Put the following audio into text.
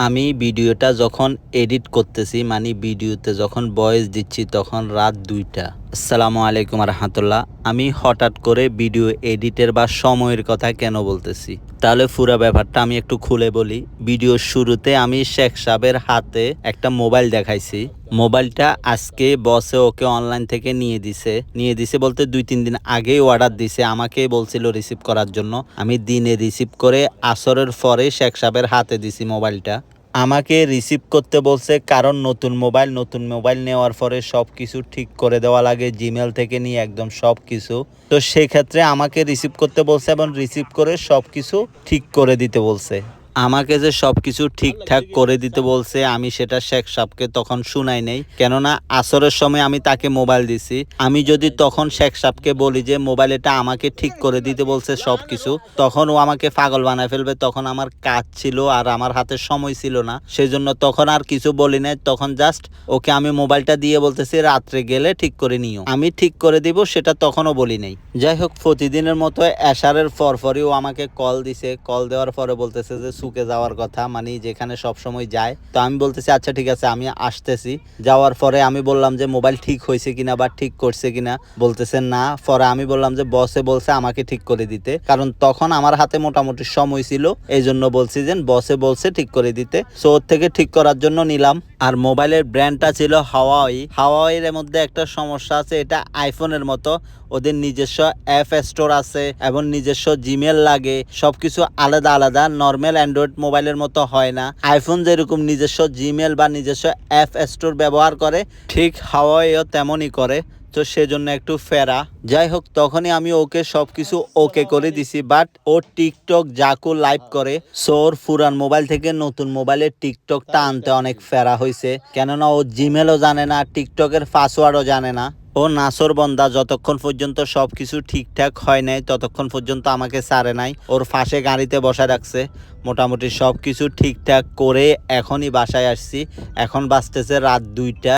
আমি ভিডিওটা যখন এডিট করতেছি মানে ভিডিওতে যখন ভয়েস দিচ্ছি তখন রাত ২টা। আসসালামু আলাইকুম রহমতুল্লাহ। আমি হঠাৎ করে ভিডিও এডিটের বা সময়ের কথা কেন বলতেছি, তাহলে পুরো ব্যাপারটা আমি একটু খুলে বলি। ভিডিওর শুরুতে আমি শেখ সাহেবের হাতে একটা মোবাইল দেখাইছি। মোবাইলটা আজকে বসে ওকে অনলাইন থেকে নিয়ে দিছে বলতে ২-৩ দিন আগেই অর্ডার দিছে, আমাকে বলছিল রিসিভ করার জন্য। আমি দিনে রিসিভ করে আসরের পরে শেখ সাহেবের হাতে দিছি মোবাইলটা। আমাকে রিসিভ করতে বলছে, কারণ নতুন মোবাইল নেওয়ার পরে সব কিছু ঠিক করে দেওয়া লাগে, জিমেল থেকে নিয়ে একদম সব কিছু। তো সেক্ষেত্রে আমাকে রিসিভ করতে বলছে এবং রিসিভ করে সব কিছু ঠিক করে দিতে বলছে। আমাকে যে সব কিছু ঠিকঠাক করে দিতে বলছে আমি সেটা শেখ সাহেবকে তখন শুনাই নাই, কেননা আসরের সময় আমি তাকে মোবাইল দিছি। আমি যদি তখন শেখ সাহেবকে বলি যে মোবাইল এটা আমাকে ঠিক করে দিতে বলছে সব কিছু, তখন ও আমাকে পাগল বানায় ফেলবে। তখন আমার কাজ ছিল আর আমার হাতে সময় ছিল না, সেই জন্য তখন আর কিছু বলি নাই। তখন জাস্ট ওকে আমি মোবাইলটা দিয়ে বলতেছি রাত্রে গেলে ঠিক করে নিও, আমি ঠিক করে দিব, সেটা তখনও বলি নাই। যাই হোক, প্রতিদিনের মতো এশারের পরপরই ও আমাকে কল দিছে। কল দেওয়ার পরে বলতেছে যে সুকে যাওয়ার কথা, মানে যেখানে সব সময় যায়। তো আমি বলতেছি আচ্ছা ঠিক আছে আমি আসতেছি। যাওয়ার পরে আমি বললাম যে মোবাইল ঠিক হয়েছে কিনা বা ঠিক করছে কিনা, বলতেছে না। পরে আমি বললাম যে বসে বলছে আমাকে ঠিক করে দিতে, কারণ তখন আমার হাতে মোটামুটি সময় ছিল, এই জন্য বলছি যে বসে বলছে ঠিক করে দিতে। সো ওর থেকে ঠিক করার জন্য নিলাম। আর মোবাইলের ব্র্যান্ডটা ছিল হাওয়াইয়ের মধ্যে একটা সমস্যা আছে, এটা আইফোনের মতো ওদের নিজস্ব অ্যাপ স্টোর আছে এবং নিজস্ব জিমেল লাগে, সবকিছু আলাদা আলাদা। নর্মাল অ্যান্ড্রয়েড মোবাইলের মতো হয় না। আইফোন যেরকম নিজস্ব জিমেল বা নিজস্ব অ্যাপ স্টোর ব্যবহার করে, ঠিক হাওয়াইও তেমনই করে। তো সেজন্য একটু ফেরা। যাই হোক, তখনই আমি ওকে সবকিছু ওকে করে দিছি। বাট ও টিকটক জাকু লাইভ করে, সো ওর পুরান মোবাইল থেকে নতুন মোবাইলে টিকটকটা আনতে অনেক ফেরা হয়েছে, কেননা ও জিমেলও জানে না, টিকটকের পাসওয়ার্ডও জানে না। ও নাসর বন্দা, যতক্ষণ পর্যন্ত সবকিছু ঠিকঠাক হয় নাই ততক্ষণ পর্যন্ত আমাকে ছাড়ে নাই। ওর ফাঁসে গাড়িতে বসা রাখছে। মোটামুটি সবকিছু ঠিকঠাক করে এখনই বাসায় আসছি। এখন বাজতেছে রাত ২টা।